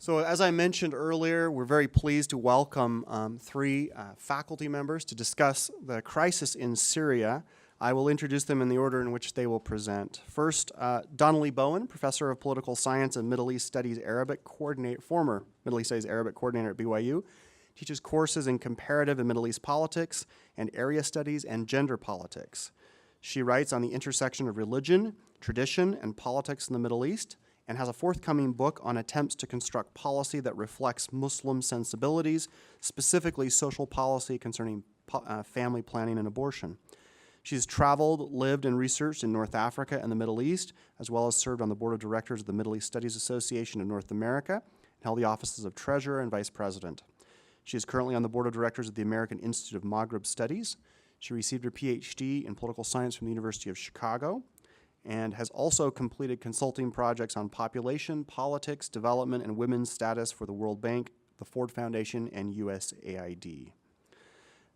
So as I mentioned earlier, we're very pleased to welcome three faculty members to discuss the crisis in Syria. I will introduce them in the order in which they will present. First, Donna Bowen, Professor of Political Science and Middle East Studies Arabic Coordinator, former Middle East Studies Arabic Coordinator at BYU, teaches courses in comparative and Middle East politics and area studies and gender politics. She writes on the intersection of religion, tradition, and politics in the Middle East, and has a forthcoming book on attempts to construct policy that reflects Muslim sensibilities, specifically social policy concerning family planning and abortion. She's traveled, lived, and researched in North Africa and the Middle East, as well as served on the board of directors of the Middle East Studies Association of North America, and held the offices of treasurer and vice president. She is currently on the board of directors of the American Institute of Maghreb Studies. She received her PhD in political science from the University of Chicago, and has also completed consulting projects on population, politics, development, and women's status for the World Bank, the Ford Foundation, and USAID.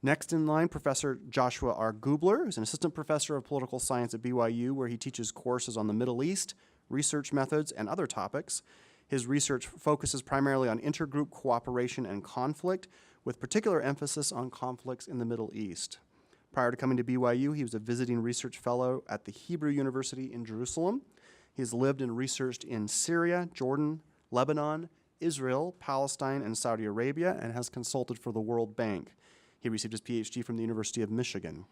Next in line, Professor Joshua R. Gubler is an assistant professor of political science at BYU, where he teaches courses on the Middle East, research methods, and other topics. His research focuses primarily on intergroup cooperation and conflict, with particular emphasis on conflicts in the Middle East. Prior to coming to BYU, he was a visiting research fellow at the Hebrew University in Jerusalem. He has lived and researched in Syria, Jordan, Lebanon, Israel, Palestine, and Saudi Arabia, and has consulted for the World Bank. He received his PhD from the University of Michigan.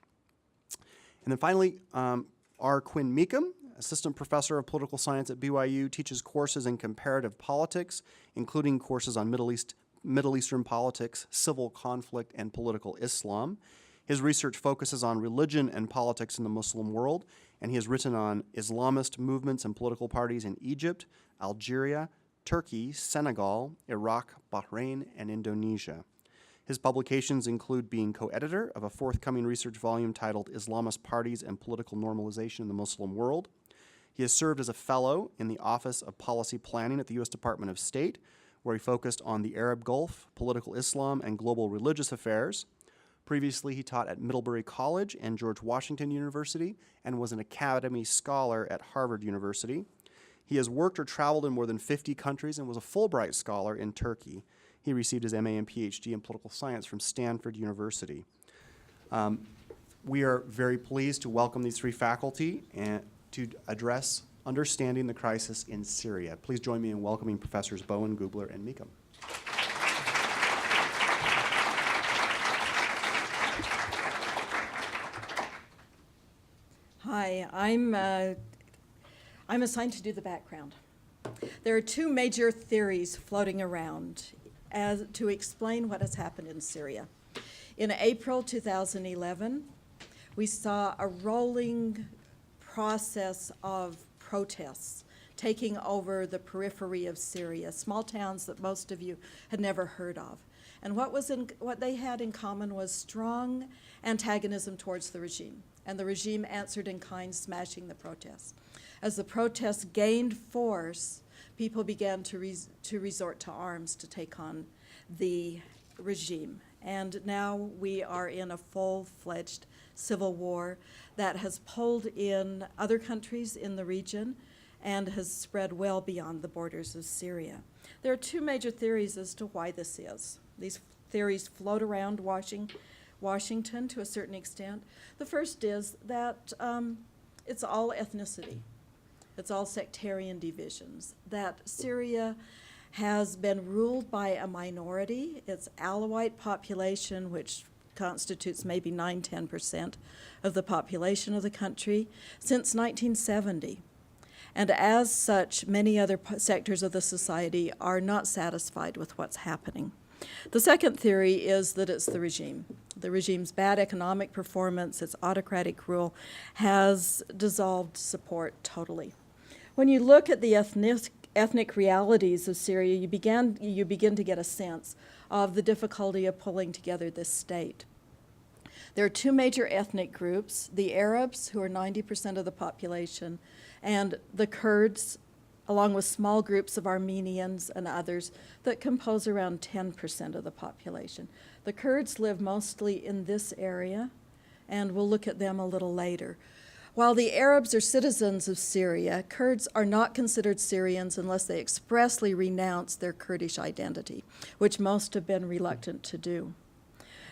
And then finally, R. Quinn Mecham, assistant professor of political science at BYU, teaches courses in comparative politics, including courses on Middle Eastern politics, civil conflict, and political Islam. His research focuses on religion and politics in the Muslim world, and he has written on Islamist movements and political parties in Egypt, Algeria, Turkey, Senegal, Iraq, Bahrain, and Indonesia. His publications include being co-editor of a forthcoming research volume titled Islamist Parties and Political Normalization in the Muslim World. He has served as a fellow in the Office of Policy Planning at the U.S. Department of State, where he focused on the Arab Gulf, political Islam, and global religious affairs. Previously, he taught at Middlebury College and George Washington University and was an Academy Scholar at Harvard University. He has worked or traveled in more than 50 countries and was a Fulbright Scholar in Turkey. He received his MA and PhD in political science from Stanford University. We are very pleased to welcome these three faculty and to address understanding the crisis in Syria. Please join me in welcoming Professors Bowen, Gubler, and Mecham. Hi, I'm assigned to do the background. There are two major theories floating around to explain what has happened in Syria. In April 2011, we saw a rolling process of protests taking over the periphery of Syria, small towns that most of you had never heard of. And what they had in common was strong antagonism towards the regime. And the regime answered in kind, smashing the protests. As the protests gained force, people began to resort to arms to take on the regime. And now we are in a full-fledged civil war that has pulled in other countries in the region and has spread well beyond the borders of Syria. There are two major theories as to why this is. These theories float around Washington to a certain extent. The first is that it's all ethnicity. It's all sectarian divisions. That Syria has been ruled by a minority. Its Alawite population, which constitutes maybe 9–10% of the population of the country, since 1970. And as such, many other sectors of the society are not satisfied with what's happening. The second theory is that it's the regime. The regime's bad economic performance, its autocratic rule, has dissolved support totally. When you look at the ethnic realities of Syria, you begin to get a sense of the difficulty of pulling together this state. There are two major ethnic groups, the Arabs, who are 90% of the population, and the Kurds, along with small groups of Armenians and others that compose around 10% of the population. The Kurds live mostly in this area, and we'll look at them a little later. While the Arabs are citizens of Syria, Kurds are not considered Syrians unless they expressly renounce their Kurdish identity, which most have been reluctant to do.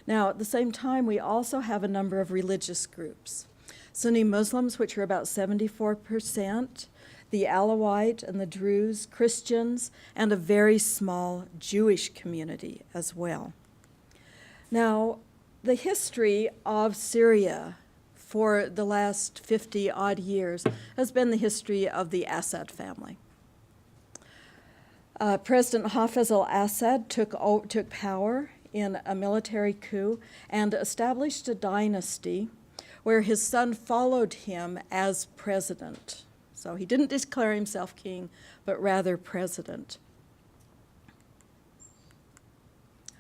Now, at the same time, we also have a number of religious groups. Sunni Muslims, which are about 74%, the Alawite and the Druze, Christians, and a very small Jewish community as well. Now, the history of Syria for the last 50-odd years has been the history of the Assad family. President Hafez al-Assad took power in a military coup and established a dynasty where his son followed him as president. So he didn't declare himself king, but rather president.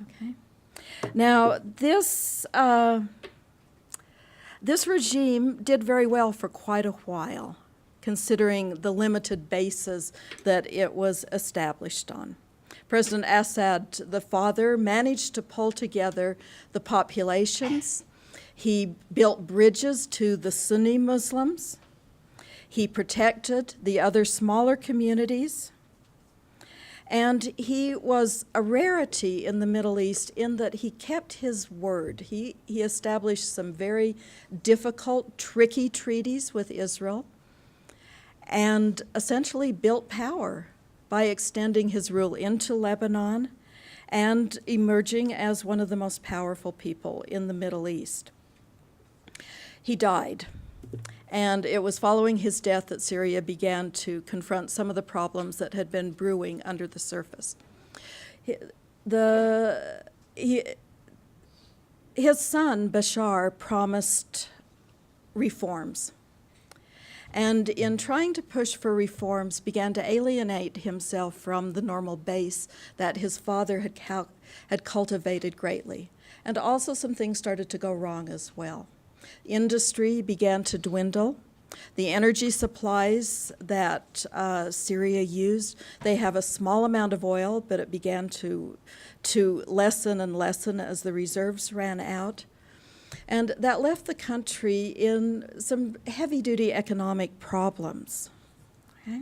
Okay. Now, this regime did very well for quite a while, considering the limited bases that it was established on. President Assad, the father, managed to pull together the populations. He built bridges to the Sunni Muslims. He protected the other smaller communities. And he was a rarity in the Middle East in that he kept his word. He established some very difficult, tricky treaties with Israel and essentially built power by extending his rule into Lebanon and emerging as one of the most powerful people in the Middle East. He died, and it was following his death that Syria began to confront some of the problems that had been brewing under the surface. His son, Bashar, promised reforms, and in trying to push for reforms, began to alienate himself from the normal base that his father had cultivated greatly. And also some things started to go wrong as well. Industry began to dwindle. The energy supplies that Syria used, they have a small amount of oil, but it began to lessen and lessen as the reserves ran out. And that left the country in some heavy-duty economic problems. Okay?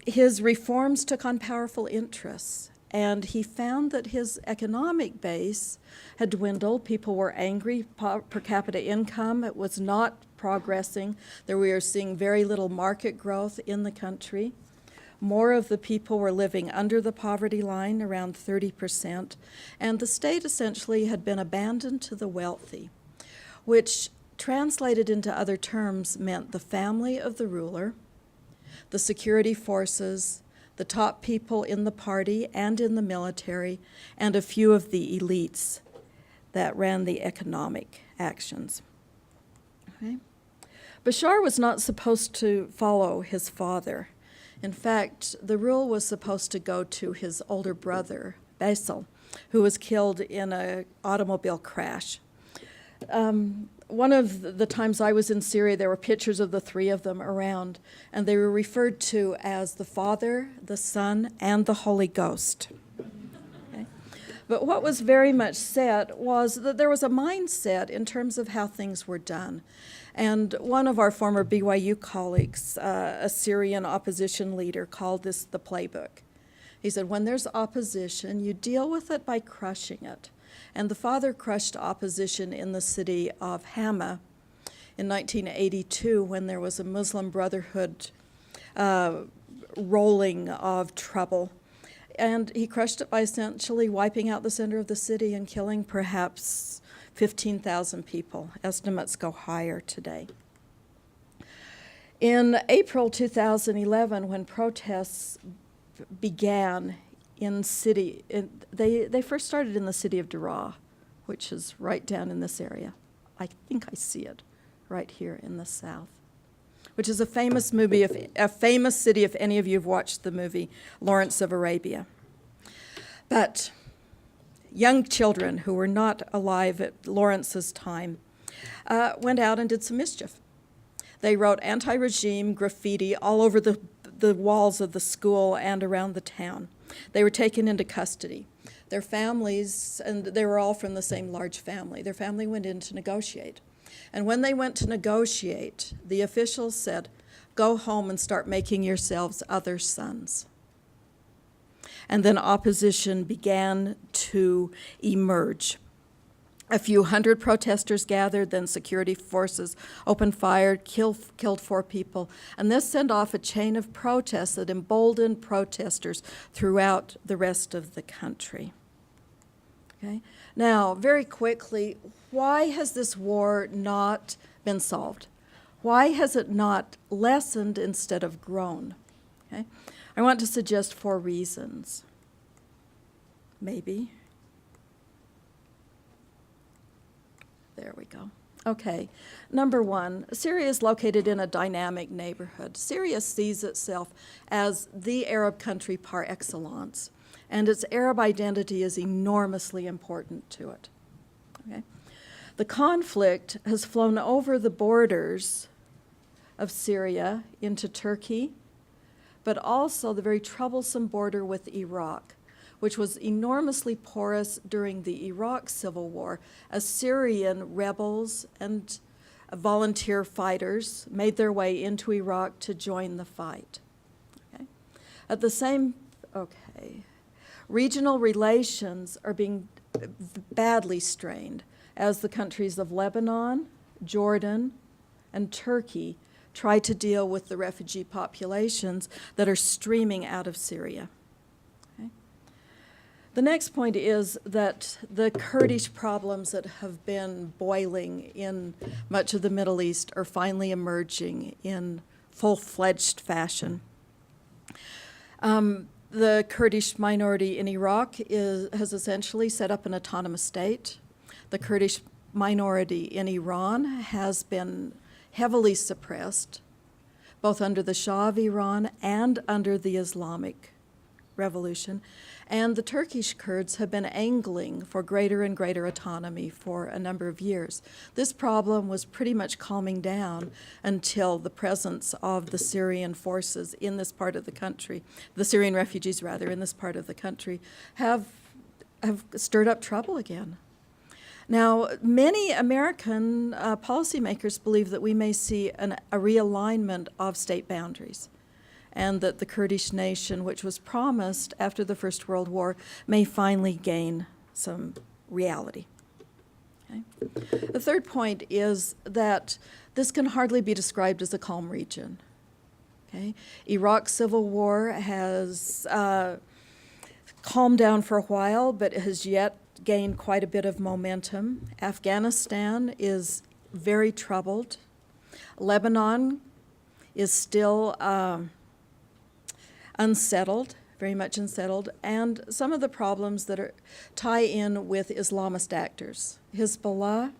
His reforms took on powerful interests, and he found that his economic base had dwindled. People were angry. Per capita income, it was not progressing. We were seeing very little market growth in the country. More of the people were living under the poverty line, around 30%, and the state essentially had been abandoned to the wealthy, which translated into other terms meant the family of the ruler, the security forces, the top people in the party and in the military, and a few of the elites that ran the economic actions. Okay. Bashar was not supposed to follow his father. In fact, the rule was supposed to go to his older brother, Basil, who was killed in an automobile crash. One of the times I was in Syria, there were pictures of the three of them around, and they were referred to as the Father, the Son, and the Holy Ghost. Okay? But what was very much set was that there was a mindset in terms of how things were done. And one of our former BYU colleagues, a Syrian opposition leader, called this the playbook. He said, when there's opposition, you deal with it by crushing it. And the father crushed opposition in the city of Hama in 1982 when there was a Muslim Brotherhood rolling of trouble. And he crushed it by essentially wiping out the center of the city and killing perhaps 15,000 people. Estimates go higher today. In April 2011, when protests began they first started in the city of Daraa, which is right down in this area. I think I see it right here in the south, which is a famous movie, a famous city if any of you have watched the movie Lawrence of Arabia. But young children who were not alive at Lawrence's time went out and did some mischief. They wrote anti-regime graffiti all over the walls of the school and around the town. They were taken into custody. Their families, and they were all from the same large family, their family went in to negotiate. And when they went to negotiate, the officials said, "Go home and start making yourselves other sons." And then opposition began to emerge. A few hundred protesters gathered, then security forces opened fire, killed 4 people, and this sent off a chain of protests that emboldened protesters throughout the rest of the country. Okay? Now, very quickly, why has this war not been solved? Why has it not lessened instead of grown? Okay? I want to suggest 4 reasons. Maybe. There we go. Okay. Number 1, Syria is located in a dynamic neighborhood. Syria sees itself as the Arab country par excellence, and its Arab identity is enormously important to it. Okay? The conflict has flown over the borders of Syria into Turkey, but also the very troublesome border with Iraq, which was enormously porous during the Iraq Civil War, as Syrian rebels and volunteer fighters made their way into Iraq to join the fight. Okay? Regional relations are being badly strained as the countries of Lebanon, Jordan, and Turkey try to deal with the refugee populations that are streaming out of Syria. Okay? The next point is that the Kurdish problems that have been boiling in much of the Middle East are finally emerging in full-fledged fashion. The Kurdish minority in Iraq has essentially set up an autonomous state. The Kurdish minority in Iran has been heavily suppressed, both under the Shah of Iran and under the Islamic Revolution. And the Turkish Kurds have been angling for greater and greater autonomy for a number of years. This problem was pretty much calming down until the presence of the Syrian forces in this part of the country, the Syrian refugees rather, in this part of the country, have stirred up trouble again. Now, many American policymakers believe that we may see a realignment of state boundaries, and that the Kurdish nation, which was promised after the First World War, may finally gain some reality. Okay? The third point is that this can hardly be described as a calm region. Okay? Iraq's civil war has calmed down for a while, but it has yet gained quite a bit of momentum. Afghanistan is very troubled. Lebanon is still unsettled, very much unsettled, and some of the problems that tie in with Islamist actors. Hezbollah,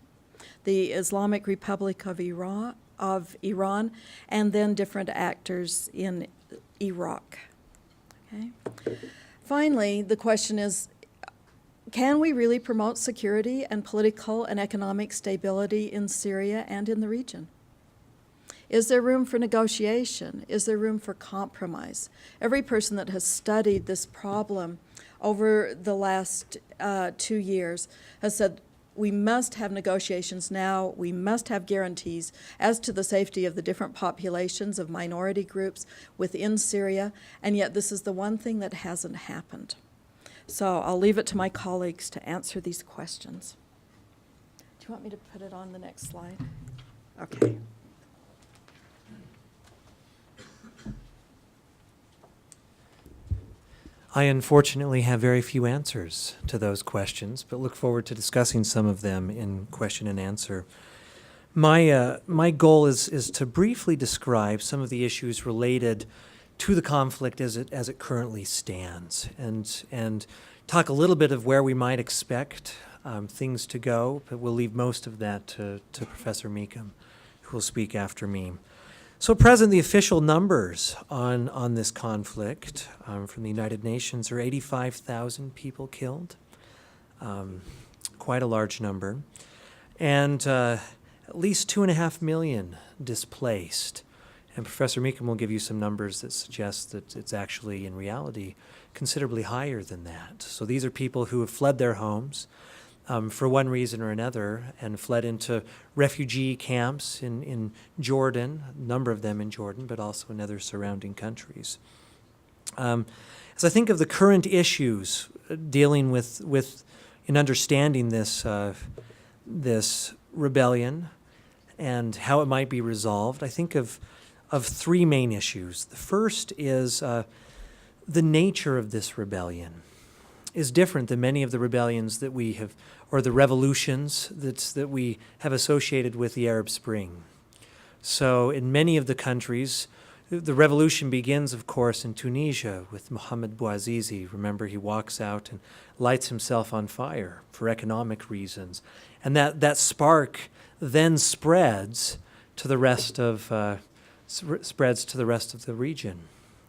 the Islamic Republic of Iran, and then different actors in Iraq. Okay? Finally, the question is, can we really promote security and political and economic stability in Syria and in the region? Is there room for negotiation? Is there room for compromise? Every person that has studied this problem over the last 2 years has said we must have negotiations now, we must have guarantees as to the safety of the different populations of minority groups within Syria, and yet this is the one thing that hasn't happened. So I'll leave it to my colleagues to answer these questions. Do you want me to put it on the next slide? Okay. I unfortunately have very few answers to those questions, but look forward to discussing some of them in question and answer. My goal is to briefly describe some of the issues related to the conflict as it currently stands, and talk a little bit of where we might expect things to go, but we'll leave most of that to Professor Mecham, who will speak after me. So at present, the official numbers on this conflict from the United Nations are 85,000 people killed, quite a large number, and at least 2.5 million displaced. And Professor Mecham will give you some numbers that suggest that it's actually, in reality, considerably higher than that. So these are people who have fled their homes, for one reason or another and fled into refugee camps in Jordan, a number of them in Jordan, but also in other surrounding countries. As I think of the current issues dealing with in understanding this rebellion and how it might be resolved, I think of three main issues. The first is the nature of this rebellion is different than many of the rebellions that we have, or the revolutions that we have associated with the Arab Spring. So in many of the countries, the revolution begins, of course, in Tunisia with Mohamed Bouazizi. Remember, he walks out and lights himself on fire for economic reasons. And that spark then spreads to the rest of the region.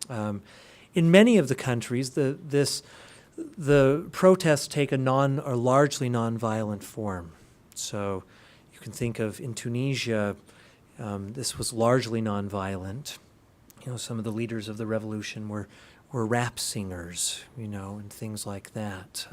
In many of the countries, the protests take a largely nonviolent form. So you can think of in Tunisia, this was largely nonviolent. Some of the leaders of the revolution were rap singers, and things like that,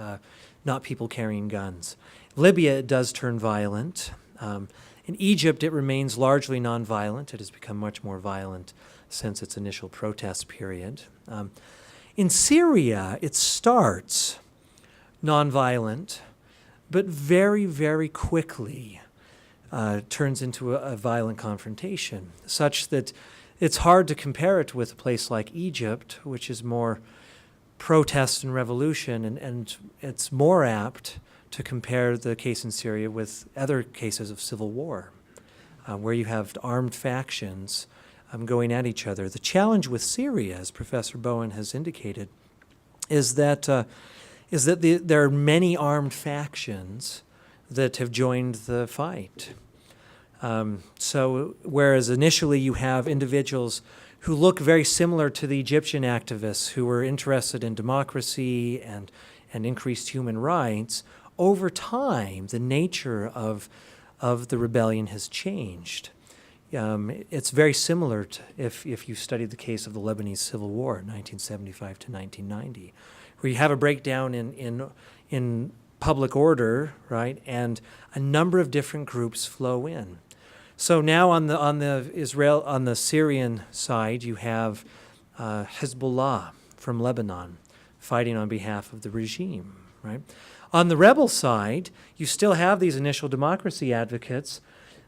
not people carrying guns. Libya, it does turn violent. In Egypt, it remains largely nonviolent. It has become much more violent since its initial protest period. In Syria, it starts nonviolent, but very, very quickly turns into a violent confrontation, such that it's hard to compare it with a place like Egypt, which is more protest and revolution, and it's more apt to compare the case in Syria with other cases of civil war, where you have armed factions going at each other. The challenge with Syria, as Professor Bowen has indicated, is that there are many armed factions that have joined the fight. So whereas initially you have individuals who look very similar to the Egyptian activists who were interested in democracy and increased human rights, over time the nature of the rebellion has changed. It's very similar to if you studied the case of the Lebanese Civil War, 1975 to 1990, where you have a breakdown in public order, right, and a number of different groups flow in. So now on the Syrian side, you have Hezbollah from Lebanon fighting on behalf of the regime, right? On the rebel side, you still have these initial democracy advocates,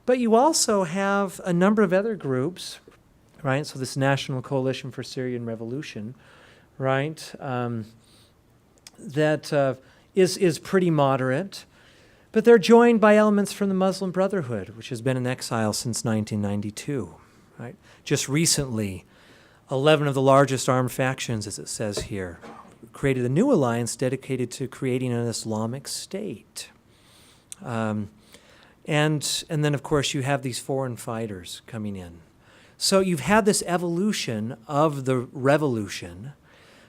but you also have a number of other groups, right? So this National Coalition for Syrian Revolution, right, that is pretty moderate. But they're joined by elements from the Muslim Brotherhood, which has been in exile since 1992. Right? Just recently, 11 of the largest armed factions, as it says here, created a new alliance dedicated to creating an Islamic State. And then, of course, you have these foreign fighters coming in. So you've had this evolution of the revolution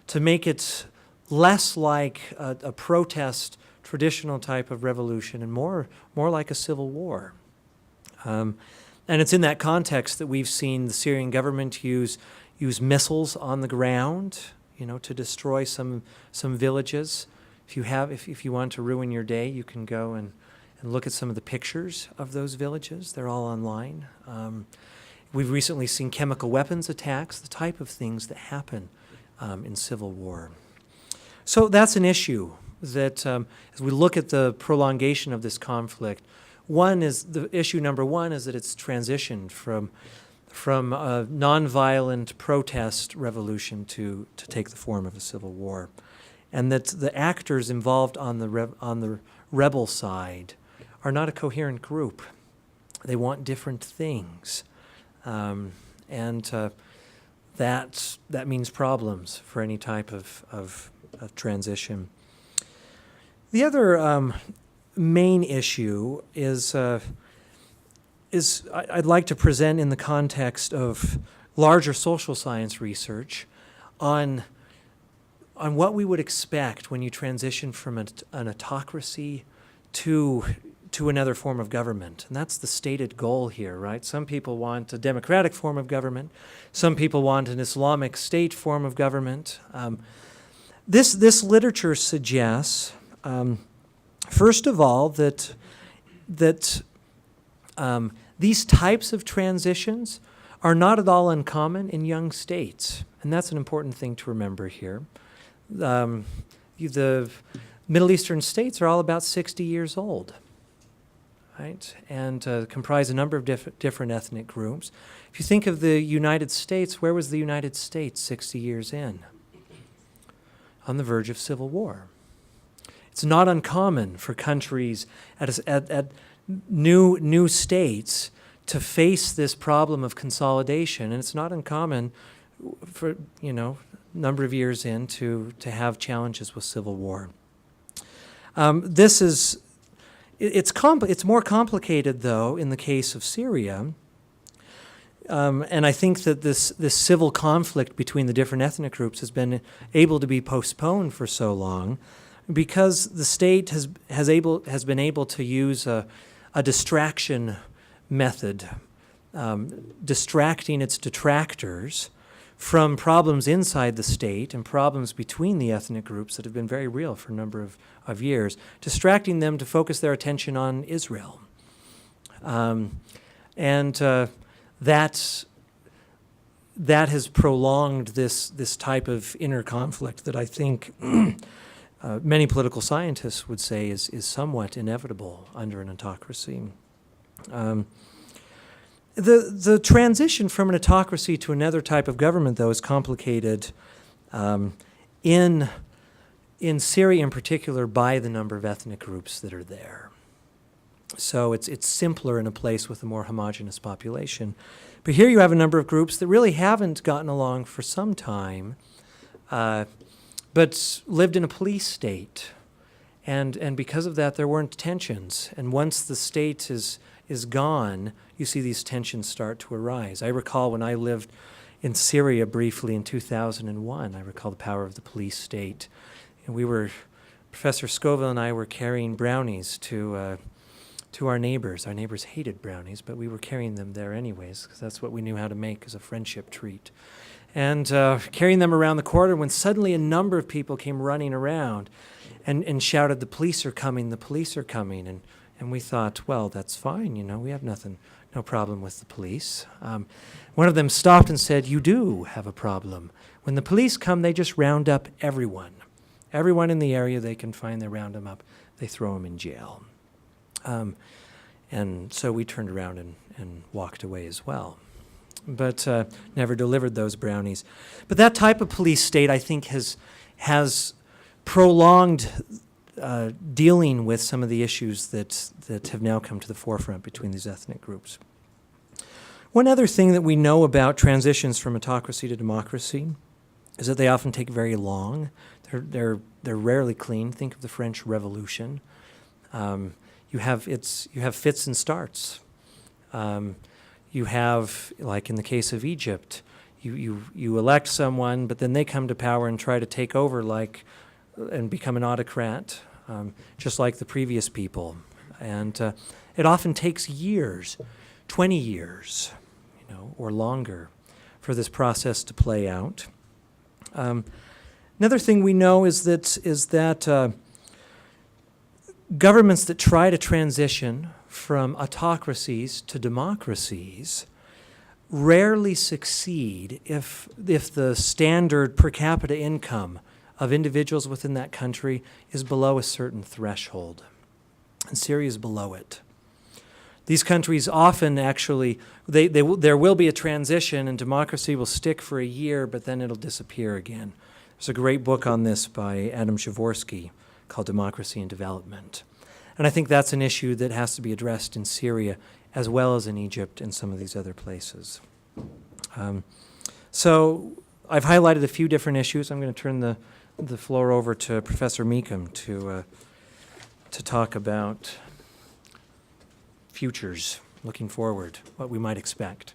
to make it less like a protest traditional type of revolution and more like a civil war. And it's in that context that we've seen the Syrian government use missiles on the ground, to destroy some villages. If you want to ruin your day, you can go and look at some of the pictures of those villages. They're all online. We've recently seen chemical weapons attacks, the type of things that happen in civil war. So that's an issue that as we look at the prolongation of this conflict, issue number one is that it's transitioned from a nonviolent protest revolution to take the form of a civil war, and that the actors involved on the rebel side are not a coherent group. They want different things, and that means problems for any type of transition. The other main issue is I'd like to present in the context of larger social science research on what we would expect when you transition from an autocracy to another form of government. And that's the stated goal here, right? Some people want a democratic form of government. Some people want an Islamic State form of government. This literature suggests First of all, that these types of transitions are not at all uncommon in young states, and that's an important thing to remember here. The Middle Eastern states are all about 60 years old, right, and comprise a number of different ethnic groups. If you think of the United States, where was the United States 60 years in? On the verge of civil war. It's not uncommon for countries at new states to face this problem of consolidation, and it's not uncommon for number of years in to have challenges with civil war. It's more complicated though in the case of Syria, and I think that this civil conflict between the different ethnic groups has been able to be postponed for so long, because the state has been able to use a distraction method, distracting its detractors from problems inside the state and problems between the ethnic groups that have been very real for a number of years, distracting them to focus their attention on Israel. That has prolonged this type of inner conflict that I think many political scientists would say is somewhat inevitable under an autocracy. The transition from an autocracy to another type of government, though, is complicated in Syria in particular by the number of ethnic groups that are there. So it's simpler in a place with a more homogeneous population. But here you have a number of groups that really haven't gotten along for some time, but lived in a police state. And because of that, there weren't tensions. And once the state is gone, you see these tensions start to arise. I recall when I lived in Syria briefly in 2001, I recall the power of the police state. And Professor Scoville and I were carrying brownies to our neighbors. Our neighbors hated brownies, but we were carrying them there anyways, because that's what we knew how to make as a friendship treat. And carrying them around the corridor when suddenly a number of people came running around and shouted, "The police are coming, the police are coming." And we thought, well, that's fine, we have no problem with the police. One of them stopped and said, "You do have a problem. When the police come, they just round up everyone. Everyone in the area they can find, they round them up. They throw them in jail." And so we turned around and walked away as well, but never delivered those brownies. But that type of police state, I think, has prolonged dealing with some of the issues that have now come to the forefront between these ethnic groups. One other thing that we know about transitions from autocracy to democracy is that they often take very long. They're rarely clean. Think of the French Revolution. You have fits and starts. You have, like in the case of Egypt, you elect someone, but then they come to power and try to take over and become an autocrat, just like the previous people. And it often takes years, 20 years, or longer, for this process to play out. Another thing we know is that governments that try to transition from autocracies to democracies rarely succeed if the standard per capita income of individuals within that country is below a certain threshold. And Syria is below it. These countries often actually, there will be a transition and democracy will stick for a year, but then it'll disappear again. There's a great book on this by Adam Jaworski called Democracy and Development. And I think that's an issue that has to be addressed in Syria as well as in Egypt and some of these other places. So I've highlighted a few different issues. I'm going to turn the floor over to Professor Mecham to talk about futures, looking forward, what we might expect.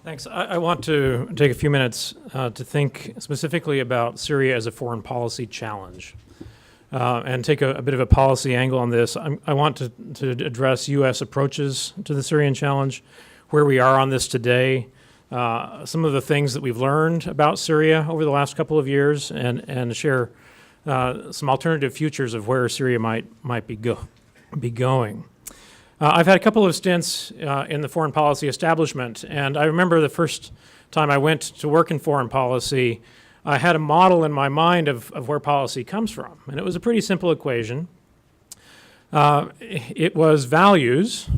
Thanks. I want to take a few minutes to think specifically about Syria as a foreign policy challenge and take a bit of a policy angle on this. I want to address U.S. approaches to the Syrian challenge, where we are on this today, some of the things that we've learned about Syria over the last couple of years, and share some alternative futures of where Syria might be going. I've had a couple of stints in the foreign policy establishment, and I remember the first time I went to work in foreign policy, I had a model in my mind of where policy comes from, and it was a pretty simple equation. It was values,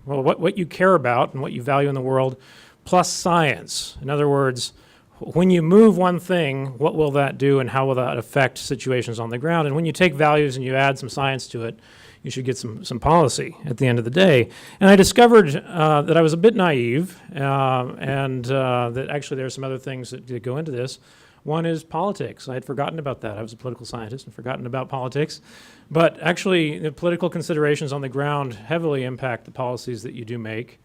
well, what you care about and what you value in the world, plus science. In other words, when you move one thing, what will that do and how will that affect situations on the ground? And when you take values and you add some science to it, you should get some policy at the end of the day. And I discovered that I was a bit naive, and that actually there are some other things that go into this. One is politics. I had forgotten about that. I was a political scientist and forgotten about politics. But actually, the political considerations on the ground heavily impact the policies that you do make.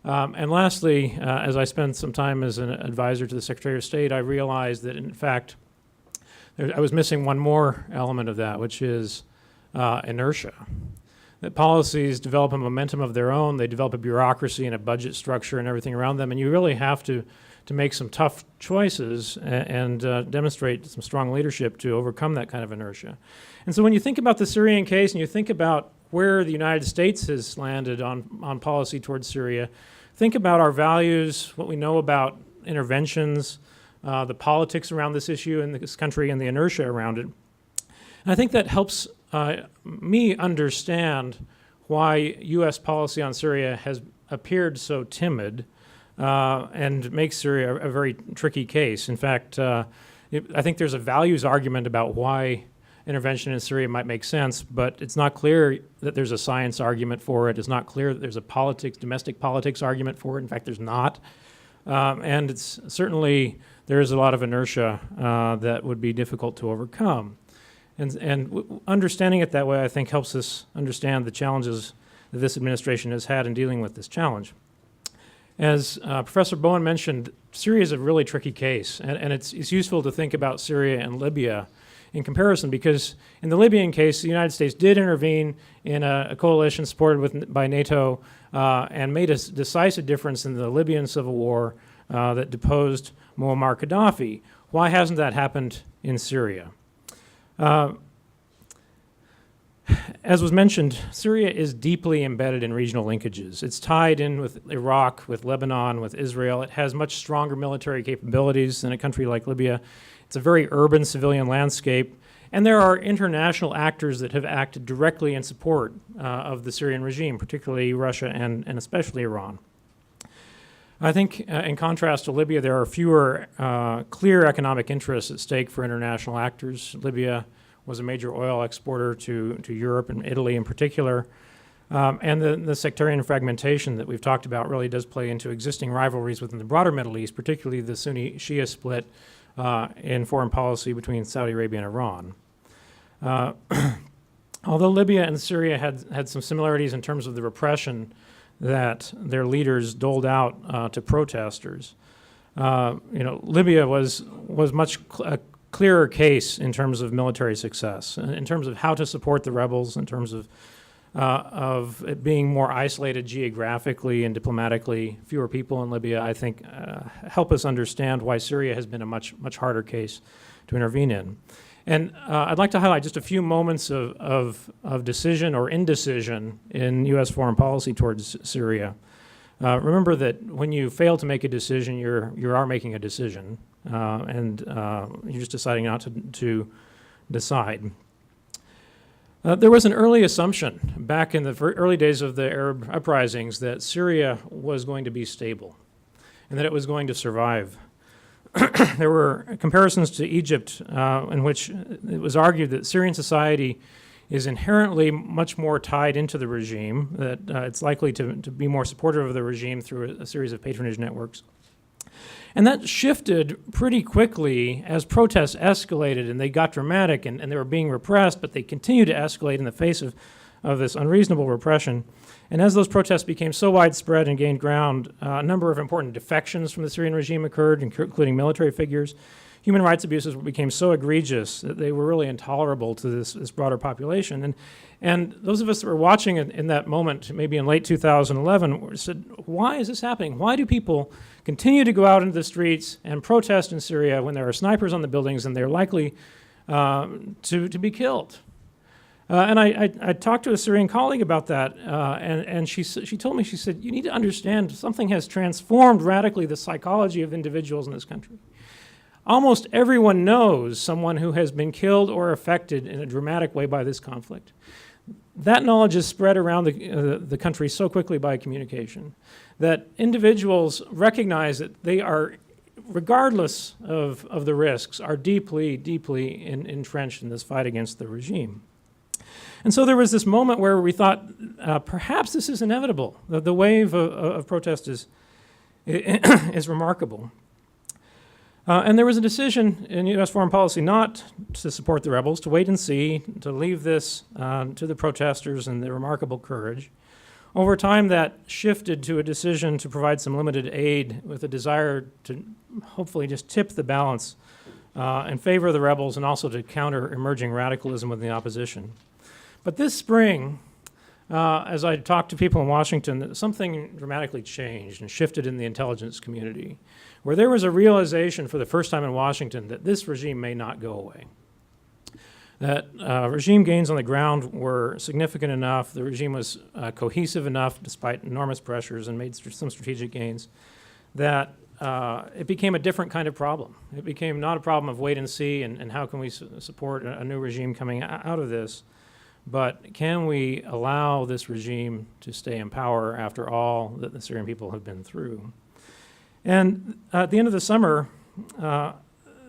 And lastly, as I spent some time as an advisor to the Secretary of State, I realized that, in fact, I was missing one more element of that, which is inertia. That policies develop a momentum of their own. They develop a bureaucracy and a budget structure and everything around them, and you really have to make some tough choices and demonstrate some strong leadership to overcome that kind of inertia. And so when you think about the Syrian case and you think about where the United States has landed on policy towards Syria, think about our values, what we know about interventions, the politics around this issue in this country and the inertia around it. And I think that helps me understand why U.S. policy on Syria has appeared so timid and makes Syria a very tricky case. In fact, I think there's a values argument about why intervention in Syria might make sense, but it's not clear that there's a science argument for it. It's not clear that there's a domestic politics argument for it. In fact, there's not. And it's certainly, there is a lot of inertia that would be difficult to overcome. And understanding it that way, I think, helps us understand the challenges that this administration has had in dealing with this challenge. As Professor Bowen mentioned, Syria is a really tricky case, and it's useful to think about Syria and Libya in comparison, because in the Libyan case, the United States did intervene in a coalition supported by NATO and made a decisive difference in the Libyan civil war that deposed Muammar Gaddafi. Why hasn't that happened in Syria? As was mentioned, Syria is deeply embedded in regional linkages. It's tied in with Iraq, with Lebanon, with Israel. It has much stronger military capabilities than a country like Libya. It's a very urban civilian landscape, and there are international actors that have acted directly in support of the Syrian regime, particularly Russia and especially Iran. I think in contrast to Libya, there are fewer clear economic interests at stake for international actors. Libya was a major oil exporter to Europe and Italy in particular. And the sectarian fragmentation that we've talked about really does play into existing rivalries within the broader Middle East, particularly the Sunni-Shia split in foreign policy between Saudi Arabia and Iran. Although Libya and Syria had some similarities in terms of the repression that their leaders doled out to protesters, Libya was much a clearer case in terms of military success, in terms of how to support the rebels, in terms of it being more isolated geographically and diplomatically, fewer people in Libya, I think help us understand why Syria has been a much harder case to intervene in. And I'd like to highlight just a few moments of decision or indecision in U.S. foreign policy towards Syria. Remember that when you fail to make a decision, you are making a decision, and you're just deciding not to decide. There was an early assumption back in the early days of the Arab uprisings that Syria was going to be stable and that it was going to survive. There were comparisons to Egypt in which it was argued that Syrian society is inherently much more tied into the regime, that it's likely to be more supportive of the regime through a series of patronage networks. And that shifted pretty quickly as protests escalated and they got dramatic and they were being repressed, but they continued to escalate in the face of this unreasonable repression. And as those protests became so widespread and gained ground, a number of important defections from the Syrian regime occurred, including military figures. human rights abuses became so egregious that they were really intolerable to this broader population. And those of us that were watching it in that moment, maybe in late 2011, said, why is this happening? Why do people continue to go out into the streets and protest in Syria when there are snipers on the buildings and they're likely to be killed? And I talked to a Syrian colleague about that, and she told me, she said, you need to understand something has transformed radically the psychology of individuals in this country. Almost everyone knows someone who has been killed or affected in a dramatic way by this conflict. That knowledge is spread around the country so quickly by communication that individuals recognize that they are, regardless of the risks, are deeply, deeply entrenched in this fight against the regime. And so there was this moment where we thought, perhaps this is inevitable. The wave of protest is remarkable. And there was a decision in U.S. foreign policy not to support the rebels, to wait and see, to leave this to the protesters and their remarkable courage. Over time, that shifted to a decision to provide some limited aid with a desire to hopefully just tip the balance in favor of the rebels and also to counter emerging radicalism within the opposition. But this spring, as I talked to people in Washington, something dramatically changed and shifted in the intelligence community, where there was a realization for the first time in Washington that this regime may not go away. That regime gains on the ground were significant enough, the regime was cohesive enough despite enormous pressures and made some strategic gains, that it became a different kind of problem. It became not a problem of wait and see and how can we support a new regime coming out of this, but can we allow this regime to stay in power after all that the Syrian people have been through? And at the end of the summer,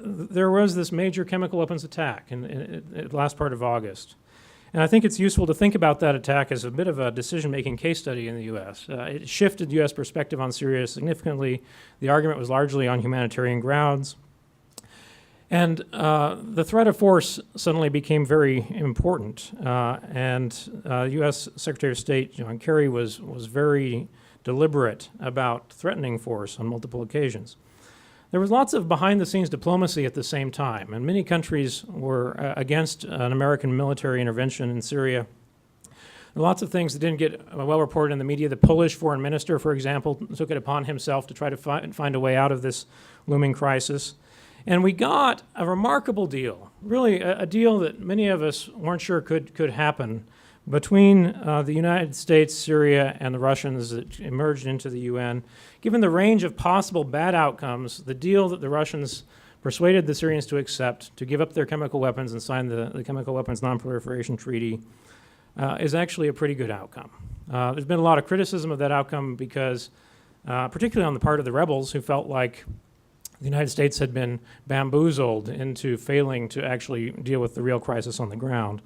there was this major chemical weapons attack in the last part of August. And I think it's useful to think about that attack as a bit of a decision-making case study in the U.S. It shifted U.S. perspective on Syria significantly. The argument was largely on humanitarian grounds. And the threat of force suddenly became very important. U.S. Secretary of State John Kerry was very deliberate about threatening force on multiple occasions. There was lots of behind-the-scenes diplomacy at the same time, and many countries were against an American military intervention in Syria. There were lots of things that didn't get well reported in the media. The Polish foreign minister, for example, took it upon himself to try to find a way out of this looming crisis. And we got a remarkable deal, really a deal that many of us weren't sure could happen between the United States, Syria, and the Russians that emerged into the UN. Given the range of possible bad outcomes, the deal that the Russians persuaded the Syrians to accept, to give up their chemical weapons and sign the Chemical Weapons Non-Proliferation Treaty, is actually a pretty good outcome. There's been a lot of criticism of that outcome because, particularly on the part of the rebels who felt like the United States had been bamboozled into failing to actually deal with the real crisis on the ground.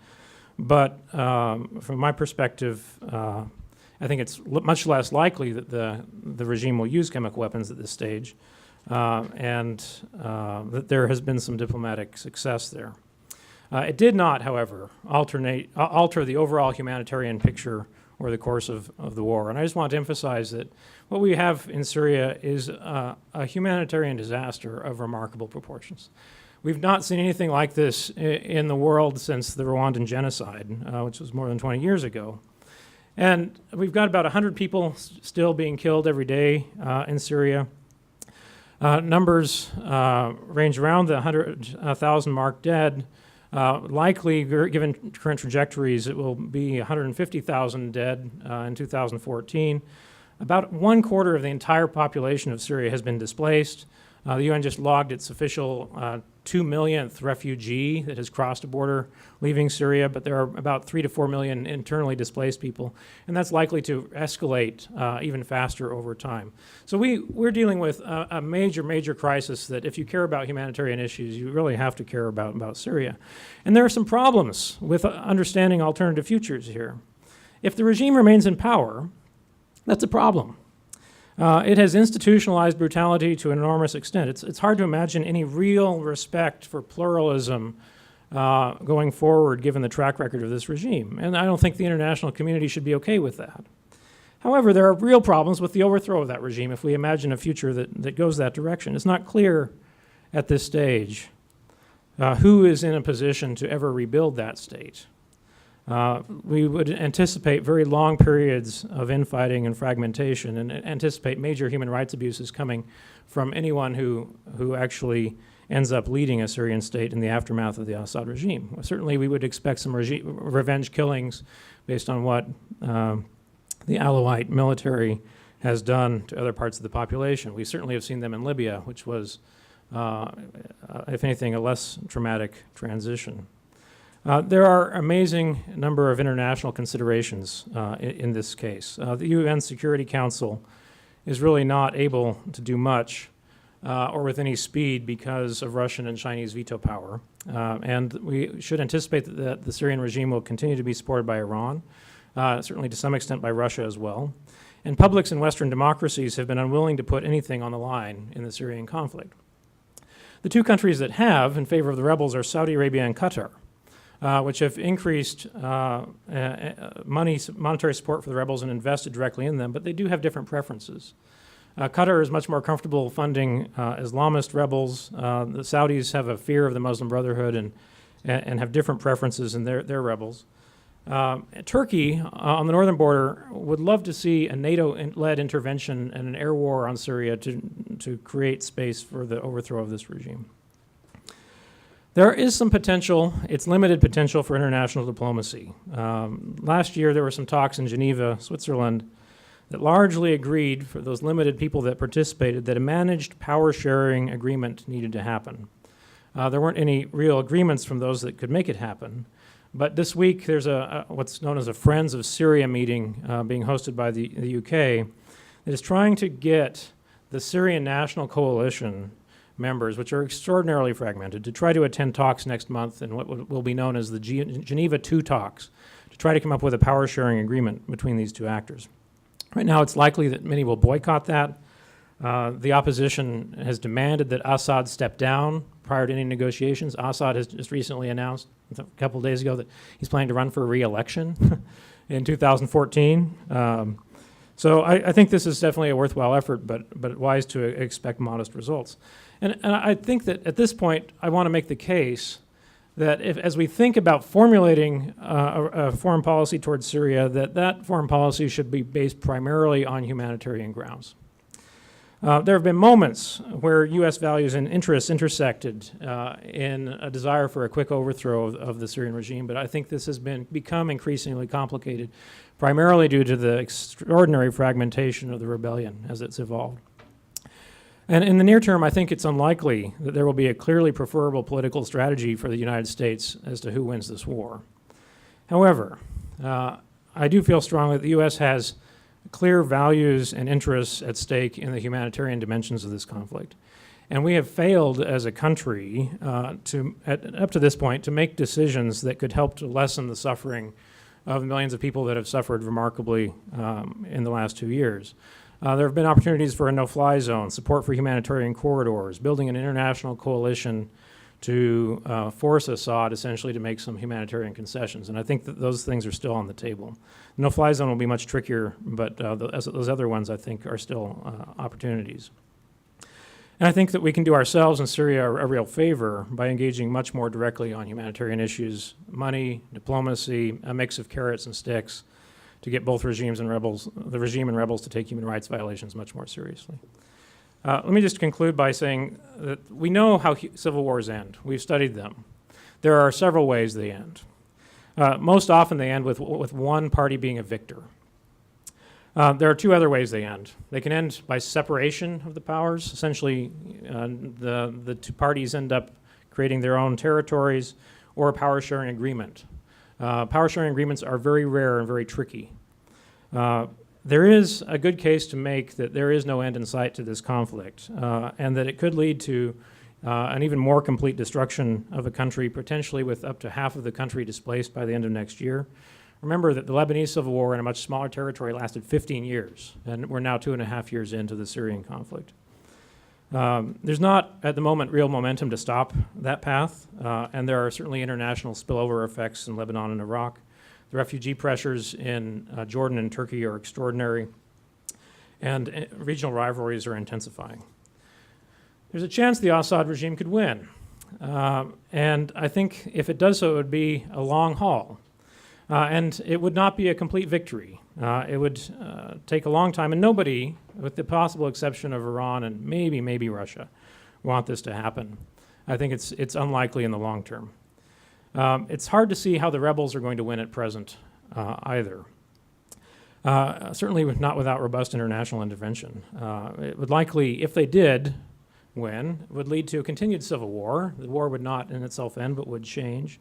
But from my perspective, I think it's much less likely that the regime will use chemical weapons at this stage, and that there has been some diplomatic success there. It did not, however, alter the overall humanitarian picture or the course of the war. And I just want to emphasize that what we have in Syria is a humanitarian disaster of remarkable proportions. We've not seen anything like this in the world since the Rwandan genocide, which was more than 20 years ago. And we've got about 100 people still being killed every day in Syria. Numbers range around the 100,000 mark dead. Likely, given current trajectories, it will be 150,000 dead in 2014. About 1/4 of the entire population of Syria has been displaced. The UN just logged its official 2 millionth refugee that has crossed a border leaving Syria, but there are about 3 to 4 million internally displaced people, and that's likely to escalate even faster over time. So we're dealing with a major crisis that if you care about humanitarian issues, you really have to care about Syria. And there are some problems with understanding alternative futures here. If the regime remains in power, that's a problem. It has institutionalized brutality to an enormous extent. It's hard to imagine any real respect for pluralism going forward given the track record of this regime. And I don't think the international community should be okay with that. However, there are real problems with the overthrow of that regime if we imagine a future that goes that direction. It's not clear at this stage, who is in a position to ever rebuild that state? We would anticipate very long periods of infighting and fragmentation, and anticipate major human rights abuses coming from anyone who actually ends up leading a Syrian state in the aftermath of the Assad regime. Certainly we would expect some revenge killings based on what the Alawite military has done to other parts of the population. We certainly have seen them in Libya, which was, if anything, a less traumatic transition. There are amazing number of international considerations in this case. The UN Security Council is really not able to do much or with any speed because of Russian and Chinese veto power. And we should anticipate that the Syrian regime will continue to be supported by Iran, certainly to some extent by Russia as well. And publics in Western democracies have been unwilling to put anything on the line in the Syrian conflict. The two countries that have in favor of the rebels are Saudi Arabia and Qatar, which have increased monetary support for the rebels and invested directly in them, but they do have different preferences. Qatar is much more comfortable funding Islamist rebels. The Saudis have a fear of the Muslim Brotherhood and have different preferences in their rebels. Turkey, on the northern border, would love to see a NATO-led intervention and an air war on Syria to create space for the overthrow of this regime. There is some potential, it's limited potential for international diplomacy. Last year there were some talks in Geneva, Switzerland, that largely agreed, for those limited people that participated, that a managed power-sharing agreement needed to happen. There weren't any real agreements from those that could make it happen. But this week there's what's known as a Friends of Syria meeting being hosted by the UK that is trying to get the Syrian National Coalition members, which are extraordinarily fragmented, to try to attend talks next month in what will be known as the Geneva II talks, to try to come up with a power-sharing agreement between these two actors. Right now it's likely that many will boycott that. The opposition has demanded that Assad step down prior to any negotiations. Assad has just recently announced a couple of days ago that he's planning to run for re-election in 2014. So I think this is definitely a worthwhile effort, but wise to expect modest results. And I think that at this point, I want to make the case that as we think about formulating a foreign policy towards Syria, that foreign policy should be based primarily on humanitarian grounds. There have been moments where U.S. values and interests intersected in a desire for a quick overthrow of the Syrian regime, but I think this has become increasingly complicated, primarily due to the extraordinary fragmentation of the rebellion as it's evolved. And in the near term, I think it's unlikely that there will be a clearly preferable political strategy for the United States as to who wins this war. However, I do feel strongly that the U.S. has clear values and interests at stake in the humanitarian dimensions of this conflict. And we have failed as a country up to this point to make decisions that could help to lessen the suffering of millions of people that have suffered remarkably in the last 2 years. There have been opportunities for a no-fly zone, support for humanitarian corridors, building an international coalition to force Assad essentially to make some humanitarian concessions. And I think that those things are still on the table. The no-fly zone will be much trickier, but those other ones I think are still opportunities. And I think that we can do ourselves in Syria a real favor by engaging much more directly on humanitarian issues, money, diplomacy, a mix of carrots and sticks, to get both regimes and rebels, the regime and rebels, to take human rights violations much more seriously. Let me just conclude by saying that we know how civil wars end. We've studied them. There are several ways they end. Most often they end with one party being a victor. There are two other ways they end. They can end by separation of the powers. Essentially, the two parties end up creating their own territories, or a power-sharing agreement. Power-sharing agreements are very rare and very tricky. There is a good case to make that there is no end in sight to this conflict, and that it could lead to an even more complete destruction of a country, potentially with up to half of the country displaced by the end of next year. Remember that the Lebanese civil war in a much smaller territory lasted 15 years, and we're now 2.5 years into the Syrian conflict. There's not, at the moment, real momentum to stop that path, and there are certainly international spillover effects in Lebanon and Iraq. The refugee pressures in Jordan and Turkey are extraordinary, and regional rivalries are intensifying. there's a chance the Assad regime could win. And I think if it does so, it would be a long haul. And it would not be a complete victory. It would take a long time, and nobody, with the possible exception of Iran and maybe Russia, want this to happen. I think it's unlikely in the long term. It's hard to see how the rebels are going to win at present either. Certainly not without robust international intervention. It would likely, if they did win, would lead to a continued civil war. The war would not in itself end, but would change,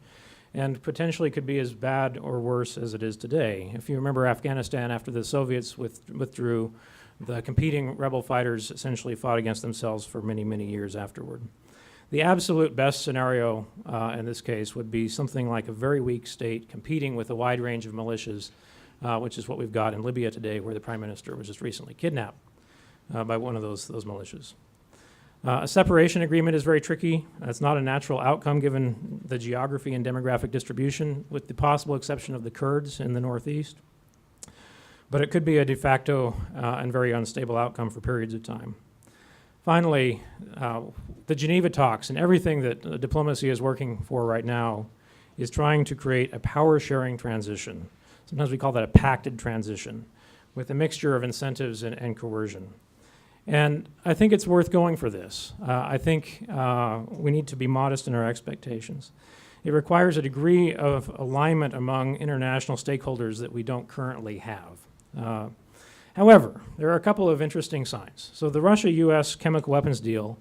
and potentially could be as bad or worse as it is today. If you remember Afghanistan, after the Soviets withdrew, the competing rebel fighters essentially fought against themselves for many years afterward. The absolute best scenario in this case would be something like a very weak state competing with a wide range of militias, which is what we've got in Libya today, where the prime minister was just recently kidnapped by one of those militias. A separation agreement is very tricky. It's not a natural outcome given the geography and demographic distribution, with the possible exception of the Kurds in the northeast. But it could be a de facto and very unstable outcome for periods of time. Finally, the Geneva talks and everything that diplomacy is working for right now is trying to create a power-sharing transition. Sometimes we call that a pacted transition, with a mixture of incentives and coercion. And I think it's worth going for this. I think we need to be modest in our expectations. It requires a degree of alignment among international stakeholders that we don't currently have. However, there are a couple of interesting signs. So the Russia-U.S. chemical weapons deal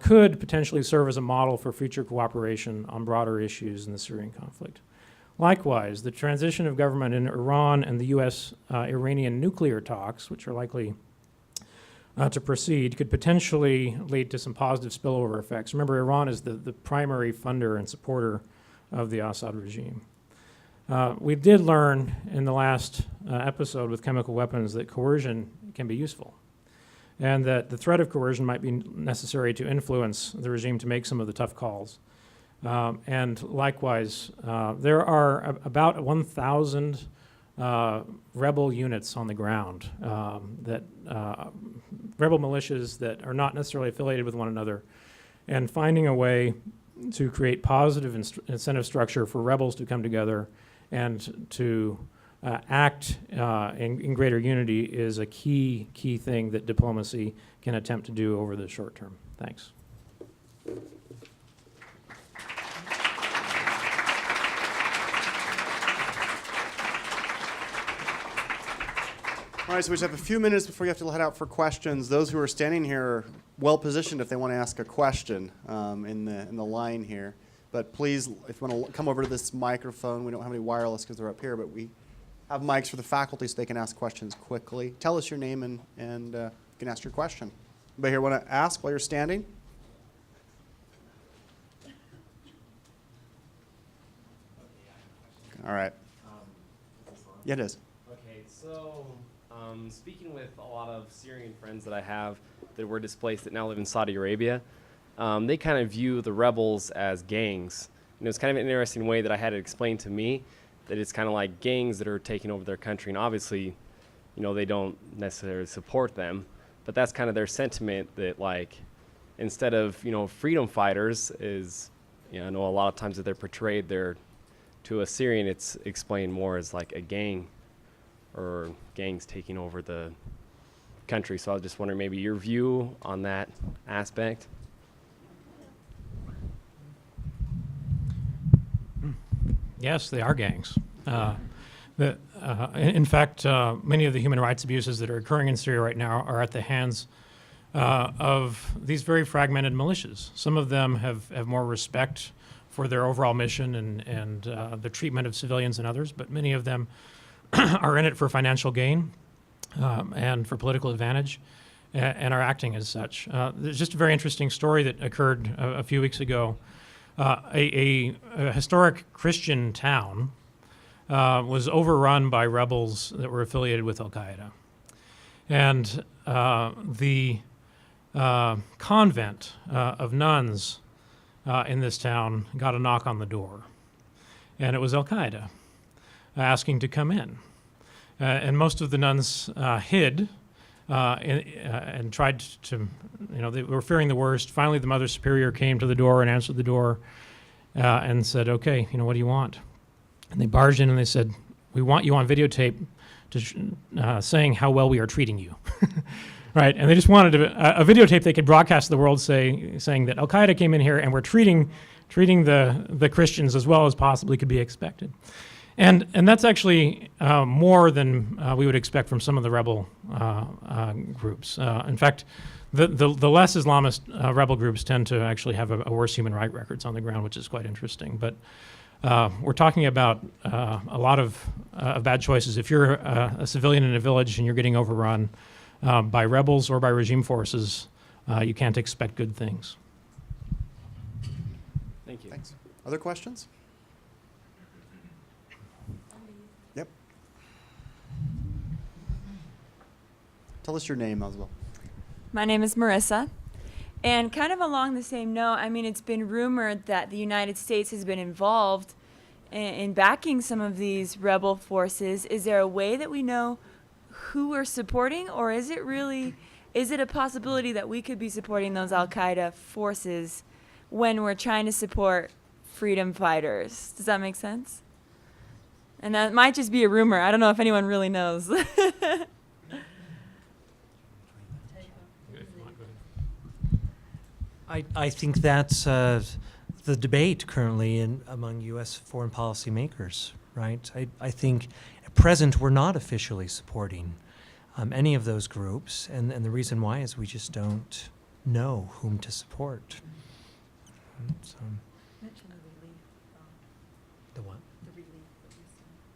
could potentially serve as a model for future cooperation on broader issues in the Syrian conflict. Likewise, the transition of government in Iran and the U.S.-Iranian nuclear talks, which are likely to proceed, could potentially lead to some positive spillover effects. Remember, Iran is the primary funder and supporter of the Assad regime. We did learn in the last episode with chemical weapons that coercion can be useful, and that the threat of coercion might be necessary to influence the regime to make some of the tough calls. And likewise, there are about 1,000 rebel units on the ground, rebel militias that are not necessarily affiliated with one another, and finding a way to create positive incentive structure for rebels to come together and to act in greater unity is a key thing that diplomacy can attempt to do over the short term. Thanks. All right, so we just have a few minutes before you have to head out for questions. Those who are standing here are well positioned if they want to ask a question in the line here. But please, if you want to come over to this microphone, we don't have any wireless because they're up here, but we have mics for the faculty so they can ask questions quickly. Tell us your name and you can ask your question. Anybody here want to ask while you're standing? All right. Yeah, it is. Okay, so speaking with a lot of Syrian friends that I have that were displaced that now live in Saudi Arabia, they kind of view the rebels as gangs. And it's kind of an interesting way that I had it explained to me that it's kind of like gangs that are taking over their country. And obviously, they don't necessarily support them, but that's kind of their sentiment that, like, instead of, freedom fighters is, I know a lot of times that they're portrayed there, to a Syrian, it's explained more as like a gang or gangs taking over the country. So I was just wondering maybe your view on that aspect. Yes, they are gangs. In fact, many of the human rights abuses that are occurring in Syria right now are at the hands of these very fragmented militias. Some of them have more respect for their overall mission and the treatment of civilians and others, but many of them are in it for financial gain and for political advantage and are acting as such. There's just a very interesting story that occurred a few weeks ago. A historic Christian town was overrun by rebels that were affiliated with Al-Qaeda. And the convent of nuns in this town got a knock on the door. And it was Al-Qaeda asking to come in. And most of the nuns hid and tried to, they were fearing the worst. Finally, the Mother Superior came to the door and answered the door and said, okay, what do you want? And they barged in and they said, we want you on videotape to saying how well we are treating you. Right, and they just wanted a videotape they could broadcast to the world saying that Al-Qaeda came in here and we're treating the Christians as well as possibly could be expected. And that's actually more than we would expect from some of the rebel groups. In fact, the less Islamist rebel groups tend to actually have a worse human rights records on the ground, which is quite interesting. But we're talking about a lot of bad choices. If you're a civilian in a village and you're getting overrun by rebels or by regime forces, you can't expect good things. Thank you. Thanks. Other questions? Yep. Tell us your name as well. My name is Marissa. And kind of along the same note, it's been rumored that the United States has been involved in backing some of these rebel forces. Is there a way that we know who we're supporting, or is it a possibility that we could be supporting those Al-Qaeda forces when we're trying to support freedom fighters? Does that make sense? And that might just be a rumor. I don't know if anyone really knows. I think that's the debate currently among U.S. foreign policy makers, right? I think at present we're not officially supporting any of those groups, and the reason why is we just don't know whom to support. So, the what?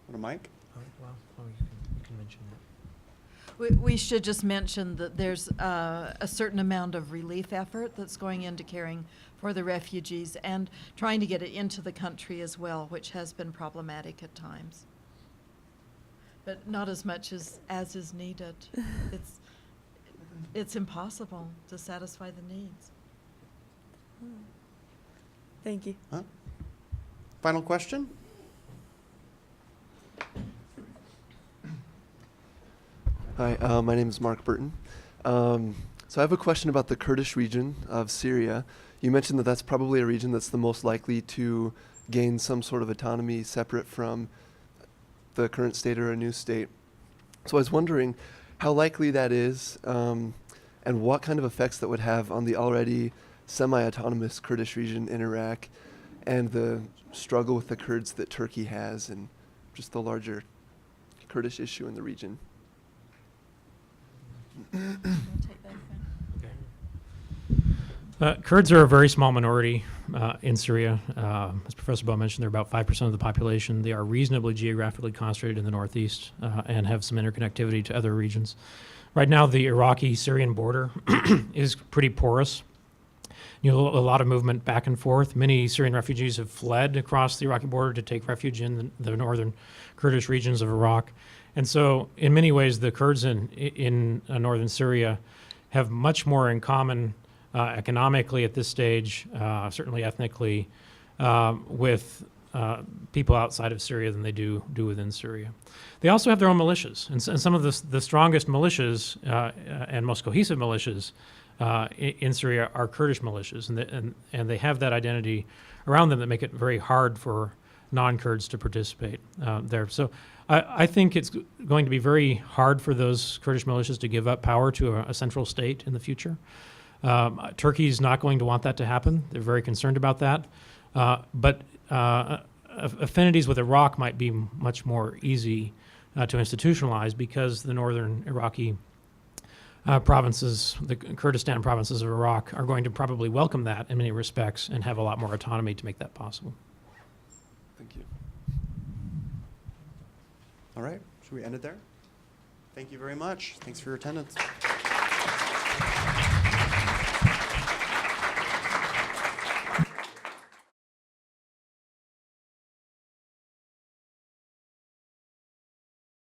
Want a mic? Oh, well, you can mention that. We should just mention that there's a certain amount of relief effort that's going into caring for the refugees and trying to get it into the country as well, which has been problematic at times. But not as much as is needed. It's impossible to satisfy the needs. Thank you. Huh? Final question? Hi, my name is Mark Burton. So I have a question about the Kurdish region of Syria. You mentioned that that's probably a region that's the most likely to gain some sort of autonomy separate from the current state or a new state. So I was wondering how likely that is, and what kind of effects that would have on the already semi-autonomous Kurdish region in Iraq and the struggle with the Kurds that Turkey has and just the larger Kurdish issue in the region. Kurds are a very small minority in Syria. As Professor Bowen mentioned, they're about 5% of the population. They are reasonably geographically concentrated in the northeast and have some interconnectivity to other regions. Right now, the Iraqi-Syrian border is pretty porous. A lot of movement back and forth. Many Syrian refugees have fled across the Iraqi border to take refuge in the northern Kurdish regions of Iraq. And so, in many ways, the Kurds in northern Syria have much more in common economically at this stage, certainly ethnically, with people outside of Syria than they do within Syria. They also have their own militias, and some of the strongest militias and most cohesive militias in Syria are Kurdish militias, and they have that identity around them that make it very hard for non-Kurds to participate there. So I think it's going to be very hard for those Kurdish militias to give up power to a central state in the future. Turkey's not going to want that to happen. They're very concerned about that. But affinities with Iraq might be much more easy to institutionalize because the northern Iraqi provinces, the Kurdistan provinces of Iraq, are going to probably welcome that in many respects and have a lot more autonomy to make that possible. Thank you. All right. Should we end it there? Thank you very much. Thanks for your attendance.